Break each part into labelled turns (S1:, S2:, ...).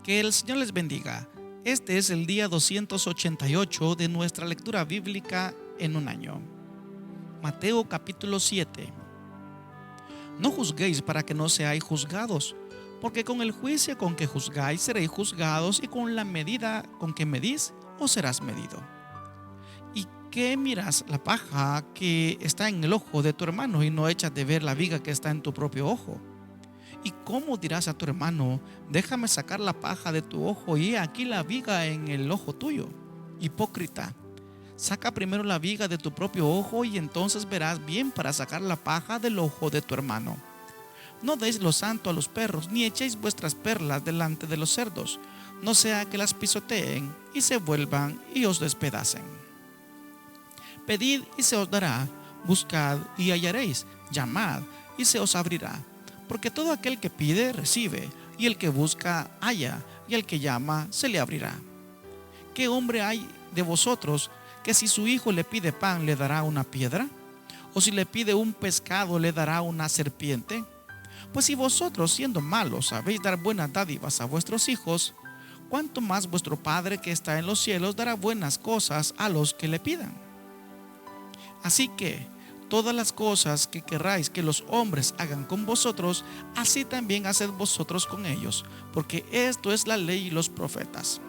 S1: Que el Señor les bendiga. Este es el día 288 de nuestra lectura bíblica en un año. Mateo capítulo 7. No juzguéis para que no seáis juzgados, porque con el juicio con que juzgáis seréis juzgados, y con la medida con que medís os serás medido. ¿Y qué miras la paja que está en el ojo de tu hermano y no echas de ver la viga que está en tu propio ojo? ¿Y cómo dirás a tu hermano, déjame sacar la paja de tu ojo y he aquí la viga en el ojo tuyo? Hipócrita, saca primero la viga de tu propio ojo y entonces verás bien para sacar la paja del ojo de tu hermano. No deis lo santo a los perros, ni echéis vuestras perlas delante de los cerdos, no sea que las pisoteen y se vuelvan y os despedacen. Pedid y se os dará, buscad y hallaréis, llamad y se os abrirá. Porque todo aquel que pide, recibe, y el que busca, halla, y el que llama, se le abrirá. ¿Qué hombre hay de vosotros que si su hijo le pide pan, le dará una piedra? ¿O si le pide un pescado, le dará una serpiente? Pues si vosotros, siendo malos, sabéis dar buenas dádivas a vuestros hijos, ¿cuánto más vuestro Padre que está en los cielos dará buenas cosas a los que le pidan? Así que, todas las cosas que querráis que los hombres hagan con vosotros, así también haced vosotros con ellos, porque esto es la ley y los profetas.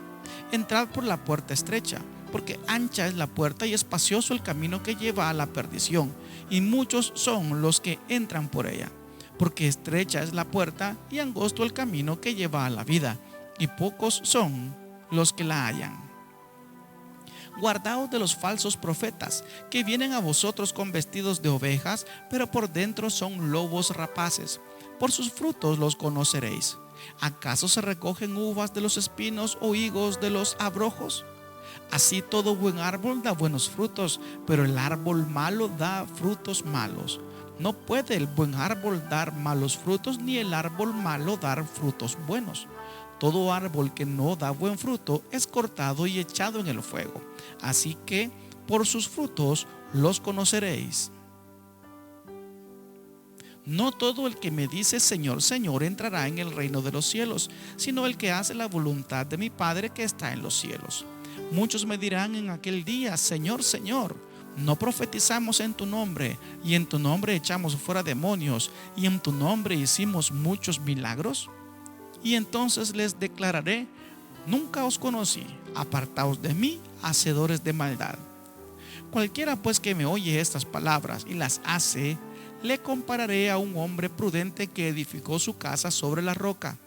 S1: Entrad por la puerta estrecha, porque ancha es la puerta y espacioso el camino que lleva a la perdición, y muchos son los que entran por ella. Porque estrecha es la puerta y angosto el camino que lleva a la vida, y pocos son los que la hallan. Guardaos de los falsos profetas, que vienen a vosotros con vestidos de ovejas, pero por dentro son lobos rapaces. Por sus frutos los conoceréis. ¿Acaso se recogen uvas de los espinos o higos de los abrojos? Así todo buen árbol da buenos frutos, pero el árbol malo da frutos malos. No puede el buen árbol dar malos frutos, ni el árbol malo dar frutos buenos. Todo árbol que no da buen fruto es cortado y echado en el fuego. Así que por sus frutos los conoceréis. No todo el que me dice Señor, Señor entrará en el reino de los cielos, sino el que hace la voluntad de mi Padre que está en los cielos. Muchos me dirán en aquel día, Señor, Señor, ¿no profetizamos en tu nombre, y en tu nombre echamos fuera demonios, y en tu nombre hicimos muchos milagros? Y entonces les declararé, nunca os conocí, apartaos de mí, hacedores de maldad. Cualquiera pues que me oye estas palabras y las hace, le compararé a un hombre prudente que edificó su casa sobre la roca.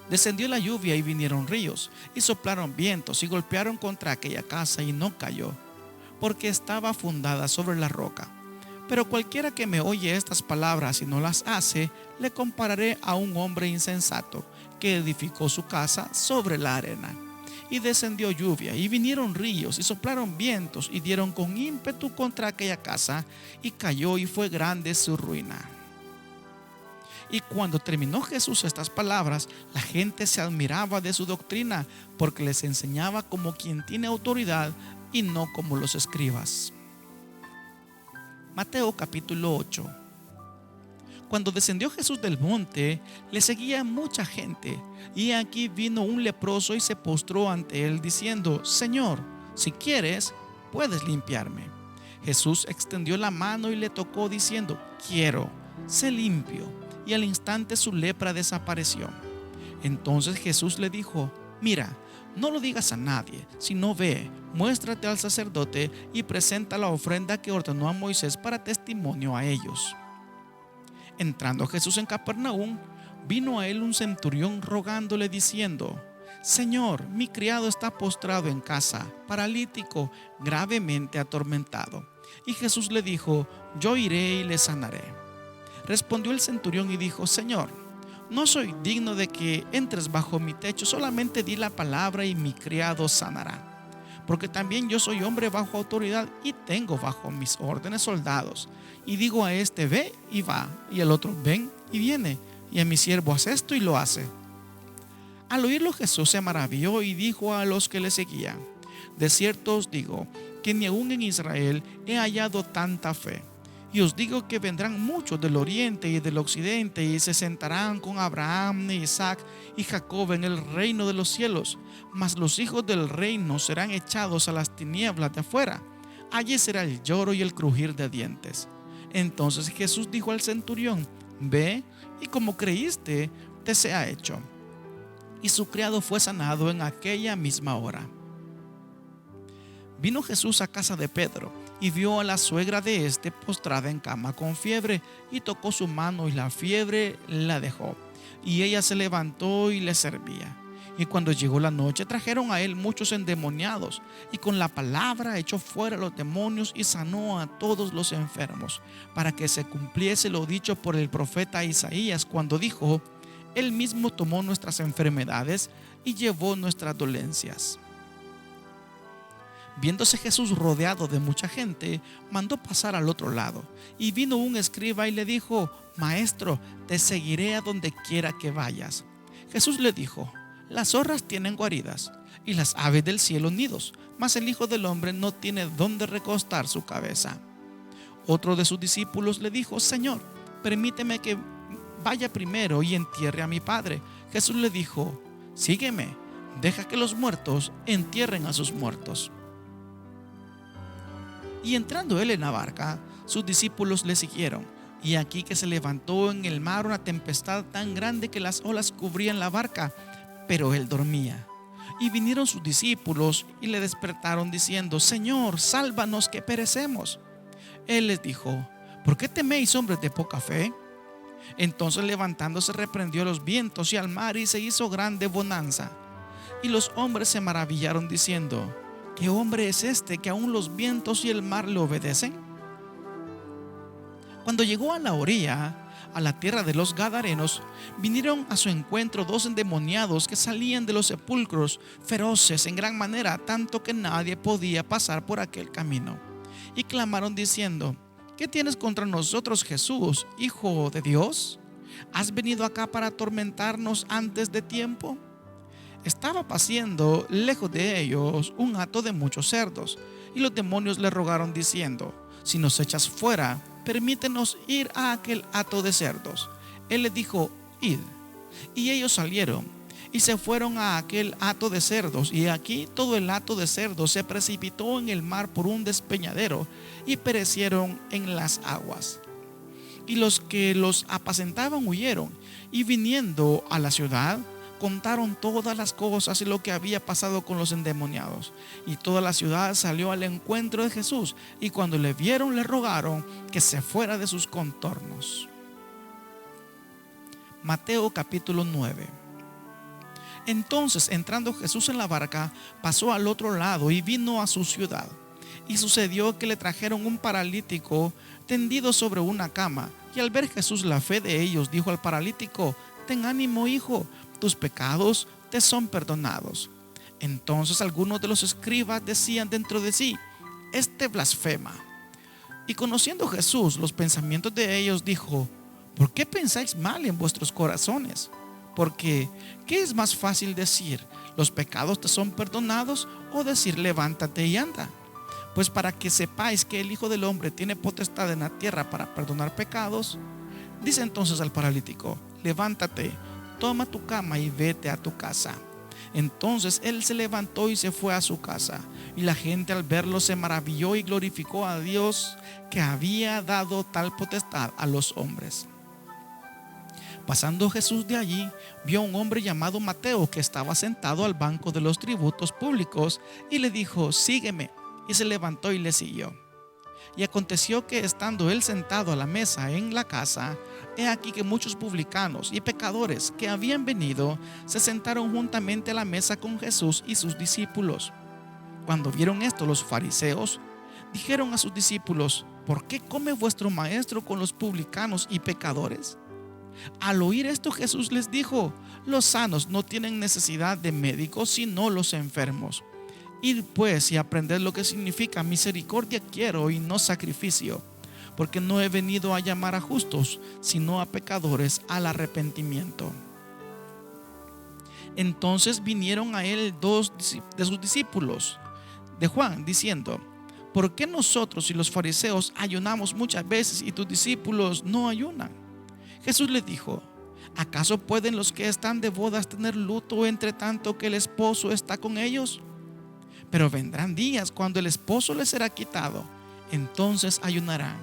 S1: Descendió la lluvia y vinieron ríos, y soplaron vientos y golpearon contra aquella casa y no cayó, porque estaba fundada sobre la roca. Pero cualquiera que me oye estas palabras y no las hace, le compararé a un hombre insensato que edificó su casa sobre la arena. Y descendió lluvia, y vinieron ríos, y soplaron vientos, y dieron con ímpetu contra aquella casa, y cayó, y fue grande su ruina. Y cuando terminó Jesús estas palabras, la gente se admiraba de su doctrina, porque les enseñaba como quien tiene autoridad y no como los escribas. Mateo capítulo 8. Cuando descendió Jesús del monte, le seguía mucha gente, y aquí vino un leproso y se postró ante él diciendo, Señor, si quieres, puedes limpiarme. Jesús extendió la mano y le tocó diciendo, quiero, sé limpio, y al instante su lepra desapareció. Entonces Jesús le dijo, mira, no lo digas a nadie, sino ve, muéstrate al sacerdote y presenta la ofrenda que ordenó a Moisés para testimonio a ellos. Entrando Jesús en Capernaum, vino a él un centurión rogándole diciendo, Señor, mi criado está postrado en casa, paralítico, gravemente atormentado. Y Jesús le dijo, yo iré y le sanaré. Respondió el centurión y dijo, Señor, no soy digno de que entres bajo mi techo, solamente di la palabra y mi criado sanará. Porque también yo soy hombre bajo autoridad y tengo bajo mis órdenes soldados. Y digo a este, ve y va, y al otro, ven y viene, y a mi siervo, haz esto y lo hace. Al oírlo Jesús se maravilló y dijo a los que le seguían, de cierto os digo, que ni aún en Israel he hallado tanta fe. Y os digo que vendrán muchos del oriente y del occidente y se sentarán con Abraham, Isaac y Jacob en el reino de los cielos. Mas los hijos del reino serán echados a las tinieblas de afuera. Allí será el lloro y el crujir de dientes. Entonces Jesús dijo al centurión: ve, y como creíste, te sea hecho. Y su criado fue sanado en aquella misma hora. Vino Jesús a casa de Pedro y vio a la suegra de éste postrada en cama con fiebre, y tocó su mano y la fiebre la dejó, y ella se levantó y le servía. Y cuando llegó la noche, trajeron a él muchos endemoniados, y con la palabra echó fuera los demonios y sanó a todos los enfermos, para que se cumpliese lo dicho por el profeta Isaías, cuando dijo: Él mismo tomó nuestras enfermedades y llevó nuestras dolencias. Viéndose Jesús rodeado de mucha gente, mandó pasar al otro lado. Y vino un escriba y le dijo: Maestro, te seguiré a donde quiera que vayas. Jesús le dijo: Las zorras tienen guaridas y las aves del cielo nidos, mas el Hijo del Hombre no tiene dónde recostar su cabeza. Otro de sus discípulos le dijo: Señor, permíteme que vaya primero y entierre a mi padre. Jesús le dijo: Sígueme, deja que los muertos entierren a sus muertos. Y entrando él en la barca, sus discípulos le siguieron. Y aquí que se levantó en el mar una tempestad tan grande que las olas cubrían la barca, pero él dormía. Y vinieron sus discípulos y le despertaron diciendo: Señor, sálvanos que perecemos. Él les dijo: ¿Por qué teméis, hombres de poca fe? Entonces levantándose reprendió a los vientos y al mar, y se hizo grande bonanza. Y los hombres se maravillaron diciendo: ¿Qué hombre es este que aún los vientos y el mar le obedecen? Cuando llegó a la orilla, a la tierra de los Gadarenos, vinieron a su encuentro dos endemoniados que salían de los sepulcros, feroces en gran manera, tanto que nadie podía pasar por aquel camino. Y clamaron diciendo: ¿Qué tienes contra nosotros, Jesús, Hijo de Dios? ¿Has venido acá para atormentarnos antes de tiempo? Estaba paciendo lejos de ellos un hato de muchos cerdos, y los demonios le rogaron diciendo: Si nos echas fuera, permítenos ir a aquel hato de cerdos. Él les dijo: Id. Y ellos salieron y se fueron a aquel hato de cerdos, y aquí todo el hato de cerdos se precipitó en el mar por un despeñadero, y perecieron en las aguas. Y los que los apacentaban huyeron, y viniendo a la ciudad, contaron todas las cosas y lo que había pasado con los endemoniados. Y toda la ciudad salió al encuentro de Jesús, y cuando le vieron le rogaron que se fuera de sus contornos. Mateo capítulo 9. Entonces, entrando Jesús en la barca, pasó al otro lado y vino a su ciudad. Y sucedió que le trajeron un paralítico tendido sobre una cama. Y al ver Jesús la fe de ellos, dijo al paralítico: Ten ánimo, hijo, tus pecados te son perdonados. Entonces algunos de los escribas decían dentro de sí: Este blasfema. Y conociendo Jesús los pensamientos de ellos, dijo: ¿Por qué pensáis mal en vuestros corazones? Porque, ¿qué es más fácil decir: los pecados te son perdonados, o decir: levántate y anda? Pues para que sepáis que el Hijo del Hombre tiene potestad en la tierra para perdonar pecados. Dice entonces al paralítico: levántate, toma tu cama y vete a tu casa. Entonces él se levantó y se fue a su casa. Y la gente al verlo se maravilló y glorificó a Dios, que había dado tal potestad a los hombres. Pasando Jesús de allí, vio a un hombre llamado Mateo, que estaba sentado al banco de los tributos públicos, y le dijo: Sígueme. Y se levantó y le siguió. Y aconteció que, estando él sentado a la mesa en la casa, he aquí que muchos publicanos y pecadores que habían venido se sentaron juntamente a la mesa con Jesús y sus discípulos. Cuando vieron esto, los fariseos dijeron a sus discípulos: ¿Por qué come vuestro maestro con los publicanos y pecadores? Al oír esto, Jesús les dijo: Los sanos no tienen necesidad de médicos, sino los enfermos. Id pues y aprended lo que significa: misericordia quiero y no sacrificio, porque no he venido a llamar a justos, sino a pecadores al arrepentimiento. Entonces vinieron a él dos de sus discípulos de Juan, diciendo: ¿por qué nosotros y los fariseos ayunamos muchas veces y tus discípulos no ayunan? Jesús les dijo: ¿acaso pueden los que están de bodas tener luto entre tanto que el esposo está con ellos? Pero vendrán días cuando el esposo les será quitado, entonces ayunarán.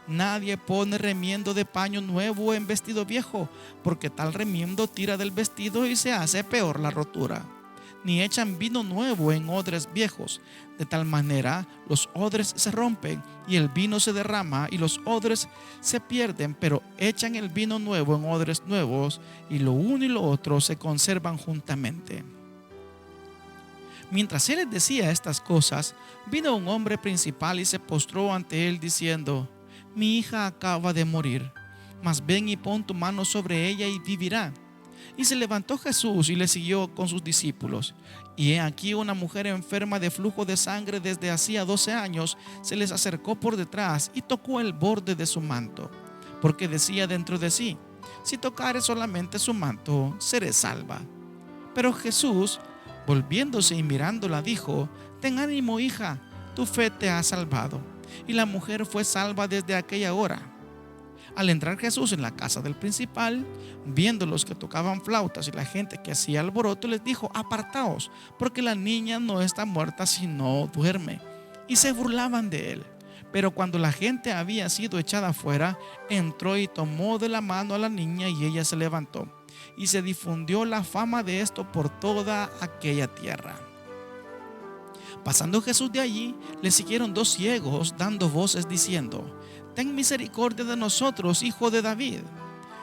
S1: Nadie pone remiendo de paño nuevo en vestido viejo, porque tal remiendo tira del vestido y se hace peor la rotura. Ni echan vino nuevo en odres viejos, de tal manera los odres se rompen y el vino se derrama y los odres se pierden, pero echan el vino nuevo en odres nuevos y lo uno y lo otro se conservan juntamente. Mientras él les decía estas cosas, vino un hombre principal y se postró ante él diciendo: mi hija acaba de morir, mas ven y pon tu mano sobre ella y vivirá. Y se levantó Jesús y le siguió con sus discípulos. Y he aquí una mujer enferma de flujo de sangre desde hacía 12 años se les acercó por detrás y tocó el borde de su manto, porque decía dentro de sí: si tocare solamente su manto, seré salva. Pero Jesús, volviéndose y mirándola, dijo: ten ánimo, hija, tu fe te ha salvado. Y la mujer fue salva desde aquella hora. Al entrar Jesús en la casa del principal, viendo los que tocaban flautas y la gente que hacía alboroto, les dijo: apartaos, porque la niña no está muerta, sino duerme. Y se burlaban de él. Pero cuando la gente había sido echada afuera, entró y tomó de la mano a la niña, y ella se levantó. Y se difundió la fama de esto por toda aquella tierra. Pasando Jesús de allí, le siguieron 2 ciegos, dando voces diciendo: ten misericordia de nosotros, hijo de David.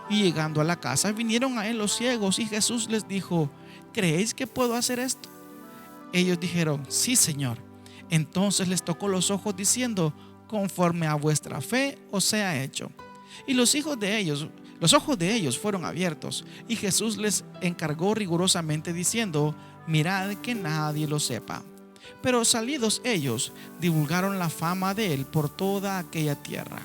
S1: Y llegando a la casa, vinieron a él los ciegos, y Jesús les dijo: ¿creéis que puedo hacer esto? Ellos dijeron: sí, Señor. Entonces les tocó los ojos diciendo: conforme a vuestra fe os sea hecho. Y los ojos de ellos fueron abiertos, y Jesús les encargó rigurosamente diciendo: mirad que nadie lo sepa. Pero salidos ellos, divulgaron la fama de él por toda aquella tierra.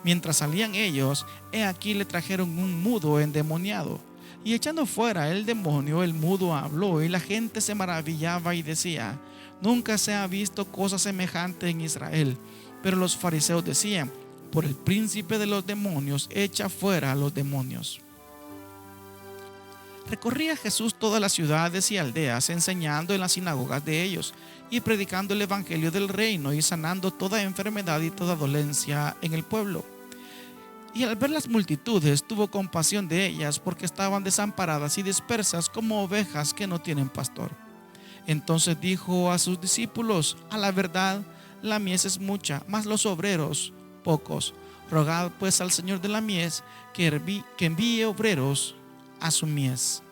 S1: Mientras salían ellos, he aquí le trajeron un mudo endemoniado, y echando fuera el demonio, el mudo habló, y la gente se maravillaba y decía: nunca se ha visto cosa semejante en Israel. Pero los fariseos decían: por el príncipe de los demonios echa fuera a los demonios. Recorría Jesús todas las ciudades y aldeas, enseñando en las sinagogas de ellos y predicando el evangelio del reino y sanando toda enfermedad y toda dolencia en el pueblo. Y al ver las multitudes, tuvo compasión de ellas, porque estaban desamparadas y dispersas como ovejas que no tienen pastor. Entonces dijo a sus discípulos: a la verdad, la mies es mucha, mas los obreros pocos. Rogad pues al Señor de la mies que envíe obreros a su mies.